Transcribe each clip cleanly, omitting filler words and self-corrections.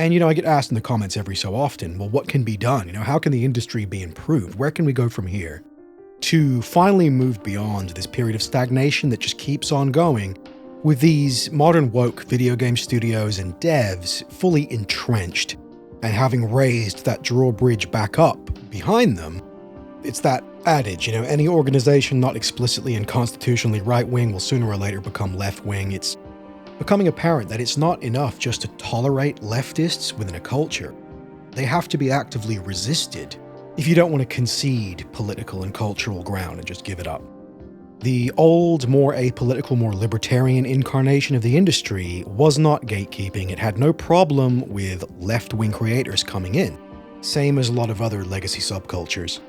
And, I get asked in the comments every so often, well, what can be done? How can the industry be improved? Where can we go from here to finally move beyond this period of stagnation that just keeps on going with these modern woke video game studios and devs fully entrenched and having raised that drawbridge back up behind them? It's that adage, any organization not explicitly and constitutionally right-wing will sooner or later become left-wing. It's becoming apparent that it's not enough just to tolerate leftists within a culture. They have to be actively resisted if you don't want to concede political and cultural ground and just give it up. The old, more apolitical, more libertarian incarnation of the industry was not gatekeeping. It had no problem with left-wing creators coming in, same as a lot of other legacy subcultures.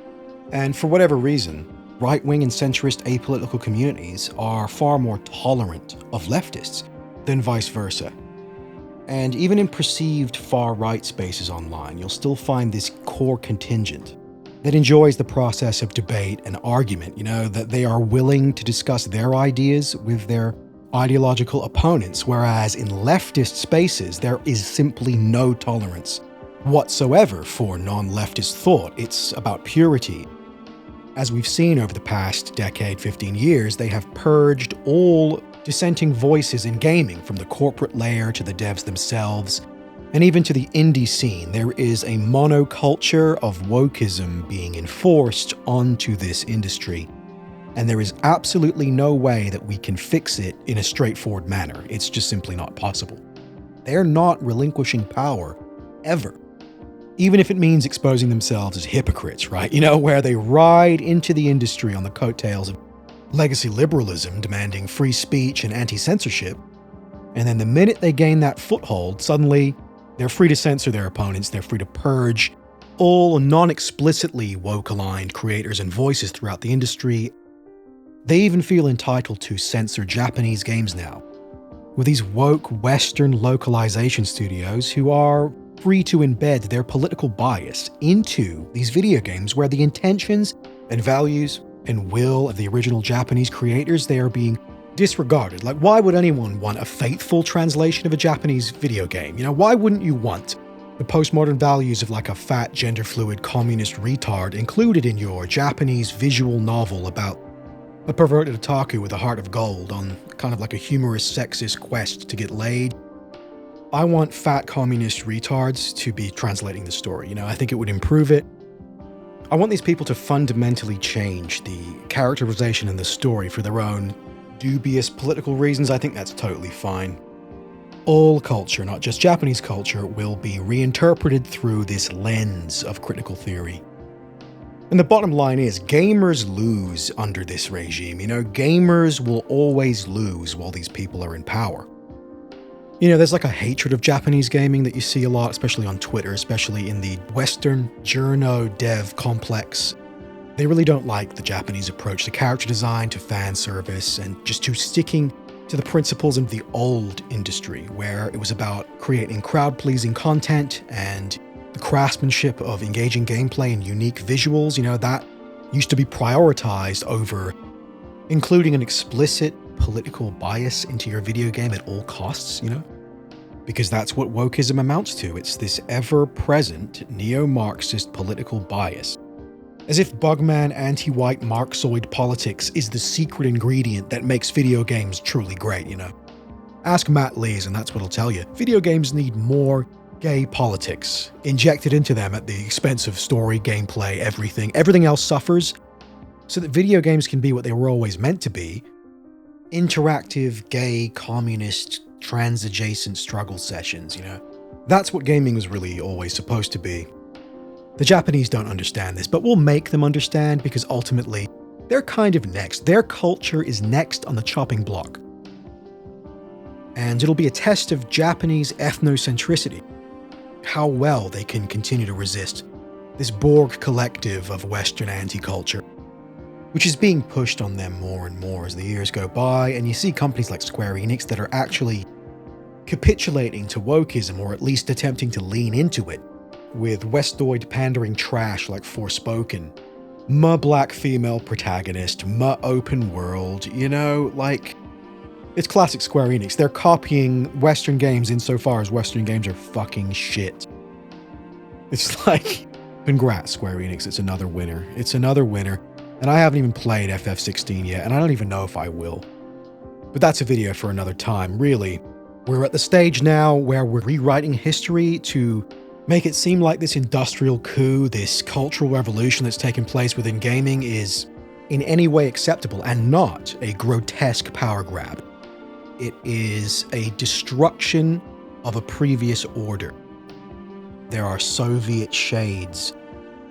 And for whatever reason, right-wing and centrist apolitical communities are far more tolerant of leftists than vice versa. And even in perceived far-right spaces online, you'll still find this core contingent that enjoys the process of debate and argument, that they are willing to discuss their ideas with their ideological opponents, whereas in leftist spaces, there is simply no tolerance whatsoever for non-leftist thought. It's about purity. As we've seen over the past decade, 15 years, they have purged all dissenting voices in gaming, from the corporate layer to the devs themselves, and even to the indie scene. There is a monoculture of wokeism being enforced onto this industry, and there is absolutely no way that we can fix it in a straightforward manner. It's just simply not possible. They're not relinquishing power, ever. Even if it means exposing themselves as hypocrites, right? Where they ride into the industry on the coattails of legacy liberalism, demanding free speech and anti-censorship, and then the minute they gain that foothold, suddenly they're free to censor their opponents, they're free to purge all non-explicitly woke-aligned creators and voices throughout the industry. They even feel entitled to censor Japanese games now, with these woke Western localization studios who are free to embed their political bias into these video games where the intentions and values and will of the original Japanese creators, they are being disregarded. Like, why would anyone want a faithful translation of a Japanese video game? Why wouldn't you want the postmodern values of like a fat, gender-fluid communist retard included in your Japanese visual novel about a perverted otaku with a heart of gold on kind of like a humorous, sexist quest to get laid? I want fat communist retards to be translating the story. I think it would improve it. I want these people to fundamentally change the characterization in the story for their own dubious political reasons. I think that's totally fine. All culture, not just Japanese culture, will be reinterpreted through this lens of critical theory. And the bottom line is, gamers lose under this regime. Gamers will always lose while these people are in power. There's like a hatred of Japanese gaming that you see a lot, especially on Twitter, especially in the Western journo dev complex. They really don't like the Japanese approach to character design, to fan service, and just to sticking to the principles of the old industry, where it was about creating crowd-pleasing content and the craftsmanship of engaging gameplay and unique visuals. That used to be prioritized over including an explicit political bias into your video game at all costs, because that's what wokeism amounts to. It's this ever-present neo-Marxist political bias. As if Bugman anti-white Marxoid politics is the secret ingredient that makes video games truly great, Ask Matt Lees and that's what he'll tell you. Video games need more gay politics injected into them at the expense of story, gameplay, everything. Everything else suffers so that video games can be what they were always meant to be: interactive, gay, communist, trans-adjacent struggle sessions, That's what gaming was really always supposed to be. The Japanese don't understand this, but we'll make them understand, because ultimately, they're kind of next. Their culture is next on the chopping block. And it'll be a test of Japanese ethnocentricity, how well they can continue to resist this Borg collective of Western anti-culture, which is being pushed on them more and more as the years go by, and you see companies like Square Enix that are actually capitulating to wokeism, or at least attempting to lean into it, with Westoid pandering trash like Forspoken, black female protagonist, open world, It's classic Square Enix. They're copying Western games insofar as Western games are fucking shit. It's like, congrats, Square Enix. It's another winner. It's another winner. And I haven't even played FF16 yet, and I don't even know if I will. But that's a video for another time, really. We're at the stage now where we're rewriting history to make it seem like this industrial coup, this cultural revolution that's taken place within gaming is in any way acceptable and not a grotesque power grab. It is a destruction of a previous order. There are Soviet shades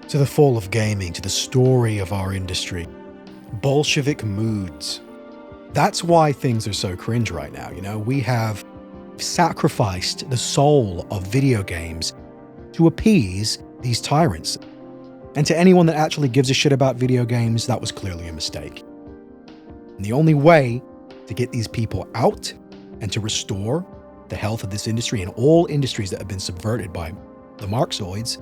to the fall of gaming, to the story of our industry. Bolshevik moods. That's why things are so cringe right now, you know? We have sacrificed the soul of video games to appease these tyrants. And to anyone that actually gives a shit about video games, that was clearly a mistake. And the only way to get these people out and to restore the health of this industry and all industries that have been subverted by the Marxoids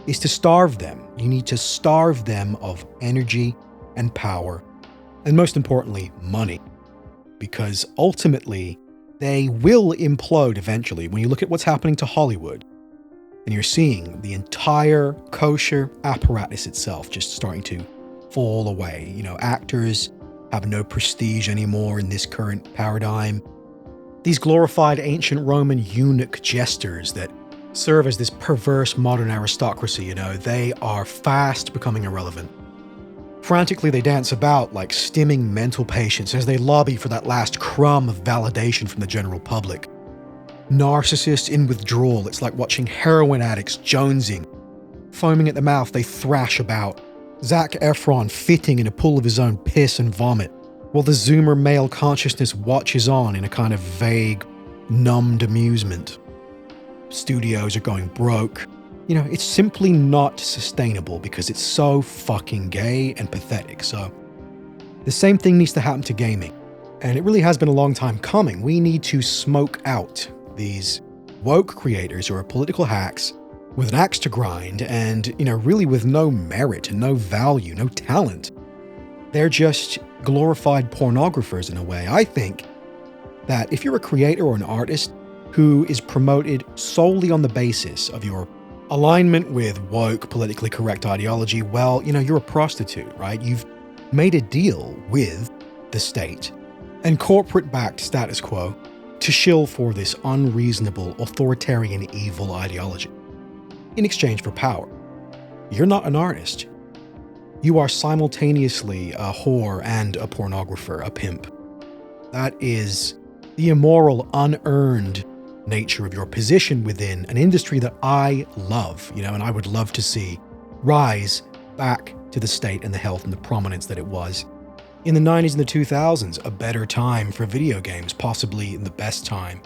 is to starve them. You need to starve them of energy and power, and most importantly, money. Because ultimately, they will implode eventually. When you look at what's happening to Hollywood, and you're seeing the entire kosher apparatus itself just starting to fall away. You know, actors have no prestige anymore in this current paradigm. These glorified ancient Roman eunuch jesters that serve as this perverse modern aristocracy, you know, they are fast becoming irrelevant. Frantically, they dance about like stimming mental patients as they lobby for that last crumb of validation from the general public. Narcissists in withdrawal, it's like watching heroin addicts jonesing. Foaming at the mouth, they thrash about. Zac Efron fitting in a pool of his own piss and vomit, while the Zoomer male consciousness watches on in a kind of vague, numbed amusement. Studios are going broke. You know, it's simply not sustainable because it's so fucking gay and pathetic. So the same thing needs to happen to gaming. And it really has been a long time coming. We need to smoke out these woke creators who are political hacks with an axe to grind and, you know, really with no merit and no value, no talent. They're just glorified pornographers in a way. I think that if you're a creator or an artist who is promoted solely on the basis of your alignment with woke, politically correct ideology, well, you know, you're a prostitute, right? You've made a deal with the state and corporate-backed status quo to shill for this unreasonable, authoritarian, evil ideology in exchange for power. You're not an artist. You are simultaneously a whore and a pornographer, a pimp. That is the immoral, unearned nature of your position within an industry that I love, you know, and I would love to see rise back to the state and the health and the prominence that it was in the 90s and the 2000s, a better time for video games, possibly the best time.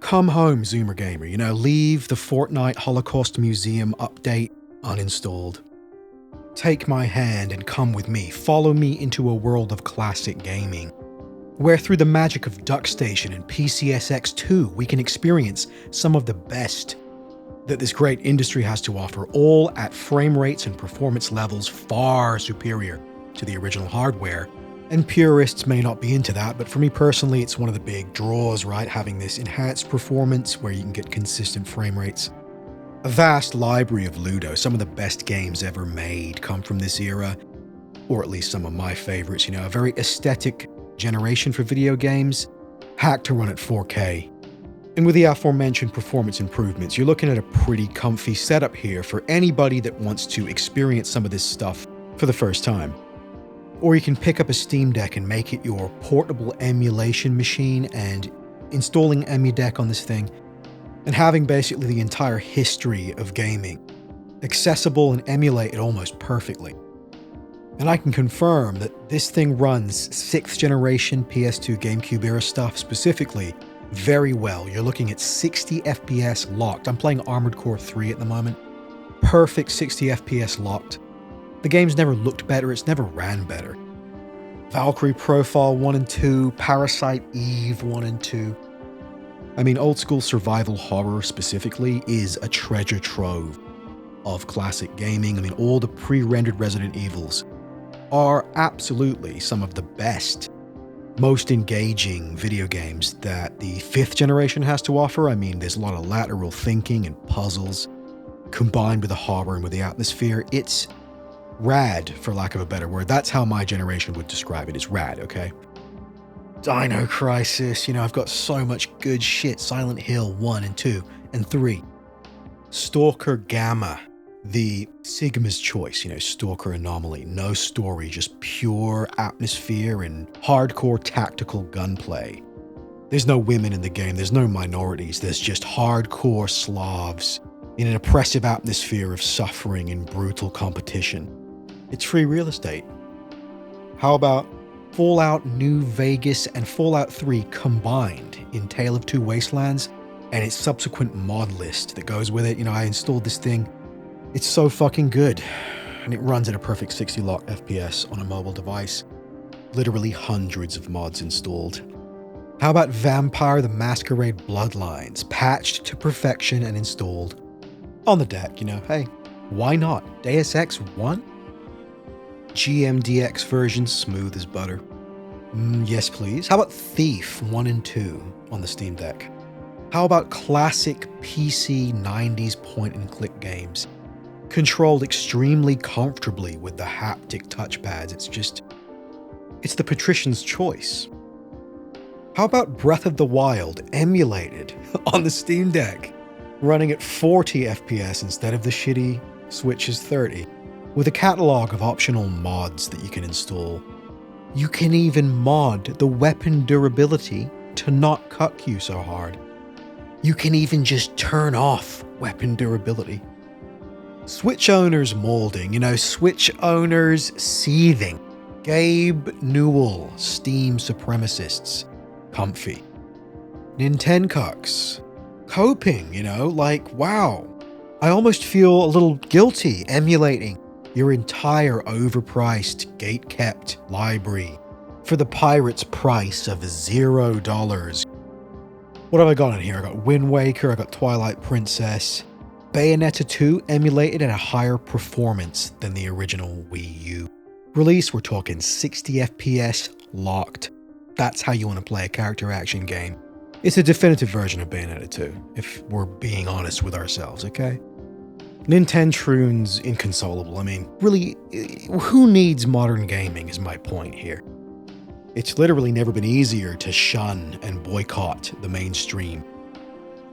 Come home, Zoomer Gamer, you know, leave the Fortnite Holocaust Museum update uninstalled. Take my hand and come with me, follow me into a world of classic gaming, where through the magic of DuckStation and PCSX2, we can experience some of the best that this great industry has to offer, all at frame rates and performance levels far superior to the original hardware. And purists may not be into that, but for me personally, it's one of the big draws, right? Having this enhanced performance where you can get consistent frame rates. A vast library of Ludo, some of the best games ever made come from this era, or at least some of my favorites, you know, a very aesthetic generation for video games, hacked to run at 4K. And with the aforementioned performance improvements, you're looking at a pretty comfy setup here for anybody that wants to experience some of this stuff for the first time. Or you can pick up a Steam Deck and make it your portable emulation machine and installing EmuDeck on this thing and having basically the entire history of gaming accessible and emulated almost perfectly. And I can confirm that this thing runs 6th generation PS2 GameCube era stuff specifically very well. You're looking at 60 FPS locked. I'm playing Armored Core 3 at the moment. Perfect 60 FPS locked. The game's never looked better, it's never ran better. Valkyrie Profile 1 and 2, Parasite Eve 1 and 2. I mean, old school survival horror specifically is a treasure trove of classic gaming. I mean, all the pre-rendered Resident Evils are absolutely some of the best most engaging video games that the 5th generation has to offer. I mean, there's a lot of lateral thinking and puzzles combined with the horror and with the atmosphere. It's rad, for lack of a better word. That's how my generation would describe it. It's rad, okay? Dino Crisis, I've got so much good shit. Silent Hill 1 and 2 and 3. Stalker Gamma, the Sigma's choice, Stalker Anomaly. No story, just pure atmosphere and hardcore tactical gunplay. There's no women in the game, there's no minorities, there's just hardcore Slavs in an oppressive atmosphere of suffering and brutal competition. It's free real estate. How about Fallout New Vegas and Fallout 3 combined in Tale of Two Wastelands and its subsequent mod list that goes with it? I installed this thing. It's so fucking good. And it runs at a perfect 60 lock FPS on a mobile device. Literally hundreds of mods installed. How about Vampire the Masquerade Bloodlines, patched to perfection and installed on the deck? Hey, why not? Deus Ex 1? GMDX version, smooth as butter. Yes, please. How about Thief 1 and 2 on the Steam Deck? How about classic PC 90s point-and-click games? Controlled extremely comfortably with the haptic touchpads. It's the patrician's choice. How about Breath of the Wild emulated on the Steam Deck, running at 40 FPS instead of the shitty Switch's 30? With a catalog of optional mods that you can install. You can even mod the weapon durability to not cuck you so hard. You can even just turn off weapon durability. Switch owners molding, Switch owners seething. Gabe Newell, Steam supremacists, comfy. Nintencucks, coping, wow. I almost feel a little guilty emulating your entire overpriced, gate-kept library for the pirate's price of $0. What have I got in here? I got Wind Waker, I got Twilight Princess, Bayonetta 2 emulated at a higher performance than the original Wii U. Release, we're talking 60 FPS locked. That's how you want to play a character action game. It's a definitive version of Bayonetta 2, if we're being honest with ourselves, okay? Nintendo's inconsolable. I mean, really, who needs modern gaming is my point here. It's literally never been easier to shun and boycott the mainstream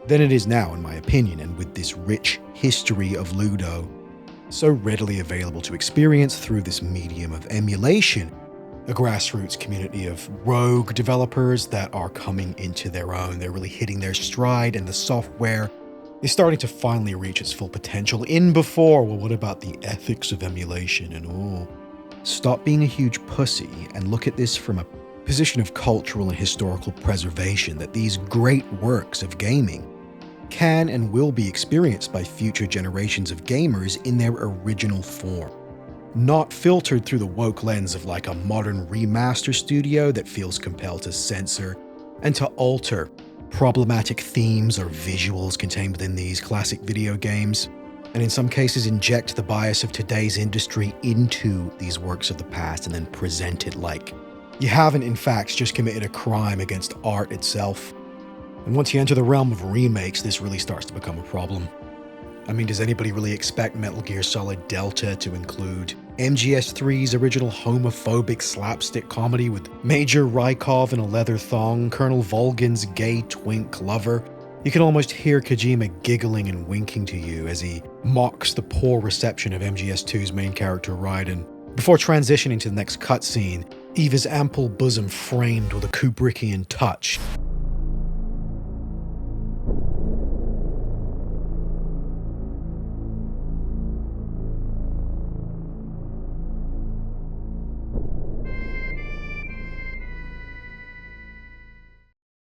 than it is now, in my opinion, and with this rich history of Ludo so readily available to experience through this medium of emulation, a grassroots community of rogue developers that are coming into their own. They're really hitting their stride, and the software is starting to finally reach its full potential. Well, what about the ethics of emulation and all? Stop being a huge pussy and look at this from a position of cultural and historical preservation, that these great works of gaming can and will be experienced by future generations of gamers in their original form. Not filtered through the woke lens of like a modern remaster studio that feels compelled to censor and to alter problematic themes or visuals contained within these classic video games, and in some cases inject the bias of today's industry into these works of the past and then present it like you haven't in fact just committed a crime against art itself. And once you enter the realm of remakes, this really starts to become a problem. I mean, does anybody really expect Metal Gear Solid Delta to include MGS3's original homophobic slapstick comedy with Major Rykov in a leather thong, Colonel Volgin's gay twink lover? You can almost hear Kojima giggling and winking to you as he mocks the poor reception of MGS2's main character Raiden, before transitioning to the next cutscene, Eva's ample bosom framed with a Kubrickian touch,